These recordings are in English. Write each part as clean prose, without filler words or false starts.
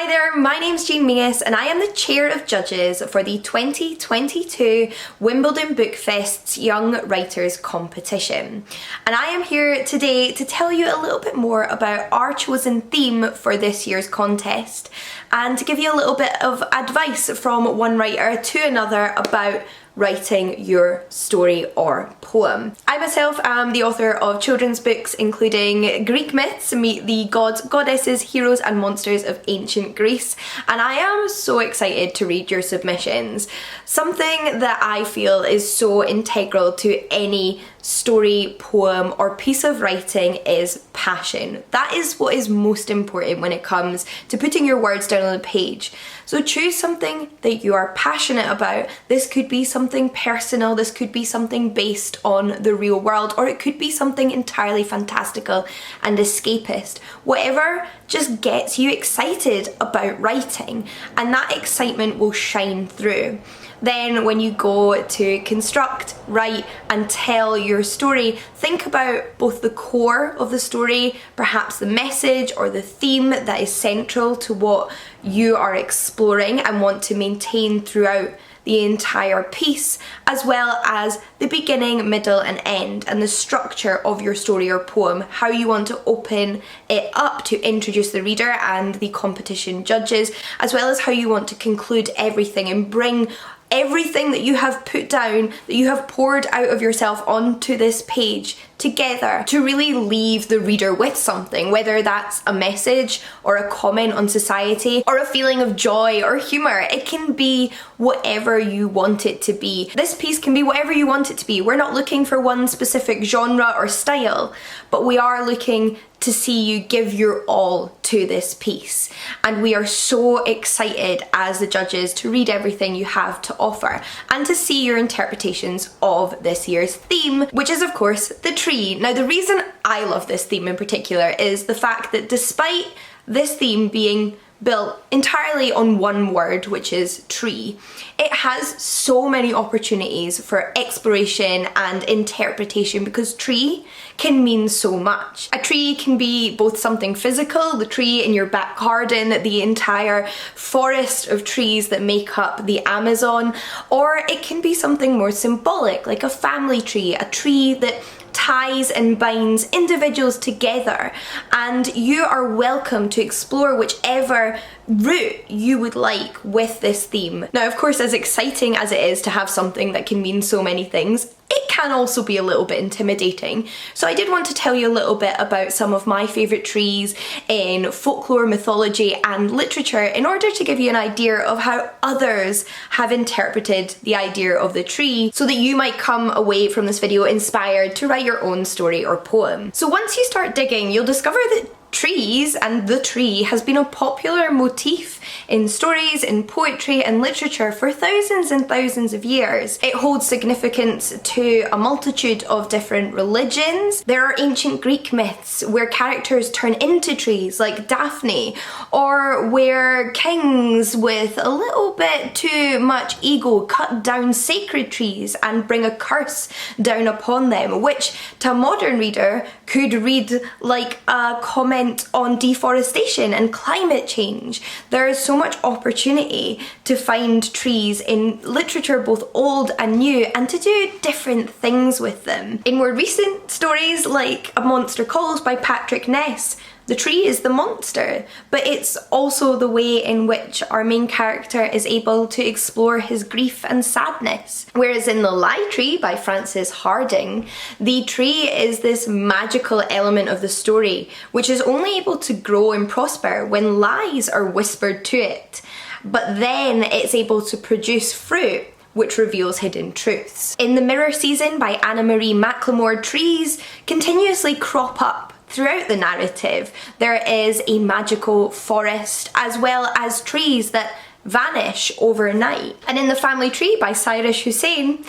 Hi there, my name's Jane Menzies and I am the Chair of Judges for the 2022 Wimbledon Book Fest's Young Writers Competition. And I am here today to tell you a little bit more about our chosen theme for this year's contest and to give you a little bit of advice from one writer to another about writing your story or poem. I myself am the author of children's books including Greek myths, meet the gods, goddesses, heroes and monsters of ancient Greece, and I am so excited to read your submissions. Something that I feel is so integral to any story, poem or piece of writing is passion. That is what is most important when it comes to putting your words down on the page. So choose something that you are passionate about. This could be something personal, this could be something based on the real world, or it could be something entirely fantastical and escapist. Whatever just gets you excited about writing, and that excitement will shine through. Then when you go to construct, write and tell your story, think about both the core of the story, perhaps the message or the theme that is central to what you are exploring and want to maintain throughout the entire piece, as well as the beginning, middle and end, and the structure of your story or poem, how you want to open it up to introduce the reader and the competition judges, as well as how you want to conclude everything and bring everything that you have put down, that you have poured out of yourself onto this page together to really leave the reader with something, whether that's a message or a comment on society or a feeling of joy or humour. It can be whatever you want it to be. This piece can be whatever you want it to be. We're not looking for one specific genre or style, but we are looking to see you give your all to this piece. And we are so excited as the judges to read everything you have to offer and to see your interpretations of this year's theme, which is of course the tree. Now the reason I love this theme in particular is the fact that despite this theme being built entirely on one word, which is tree, it has so many opportunities for exploration and interpretation because tree can mean so much. A tree can be both something physical, the tree in your back garden, the entire forest of trees that make up the Amazon, or it can be something more symbolic, like a family tree, a tree that ties and binds individuals together, and you are welcome to explore whichever route you would like with this theme. Now of course, as exciting as it is to have something that can mean so many things, it can also be a little bit intimidating. So I did want to tell you a little bit about some of my favourite trees in folklore, mythology and literature in order to give you an idea of how others have interpreted the idea of the tree, so that you might come away from this video inspired to write your own story or poem. So once you start digging, you'll discover that trees and the tree has been a popular motif in stories, in poetry and literature for thousands and thousands of years. It holds significance to a multitude of different religions. There are ancient Greek myths where characters turn into trees like Daphne, or where kings with a little bit too much ego cut down sacred trees and bring a curse down upon them, which to a modern reader could read like a comment on deforestation and climate change. There is so much opportunity to find trees in literature, both old and new, and to do different things with them. In more recent stories like A Monster Calls by Patrick Ness, the tree is the monster, but it's also the way in which our main character is able to explore his grief and sadness. Whereas in The Lie Tree by Frances Hardinge, the tree is this magical element of the story, which is only able to grow and prosper when lies are whispered to it. But then it's able to produce fruit which reveals hidden truths. In The Mirror Season by Anna Marie McLemore, trees continuously crop up throughout the narrative. There is a magical forest as well as trees that vanish overnight. And in The Family Tree by Cyrus Hussein,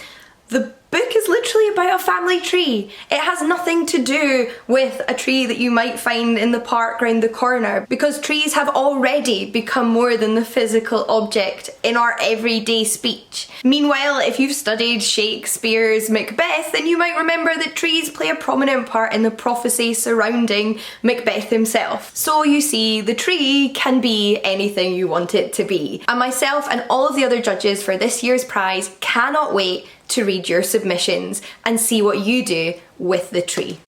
the book is literally about a family tree. It has nothing to do with a tree that you might find in the park round the corner, because trees have already become more than the physical object in our everyday speech. Meanwhile, if you've studied Shakespeare's Macbeth, then you might remember that trees play a prominent part in the prophecy surrounding Macbeth himself. So you see, the tree can be anything you want it to be. And myself and all of the other judges for this year's prize cannot wait to read your submissions and see what you do with the tree.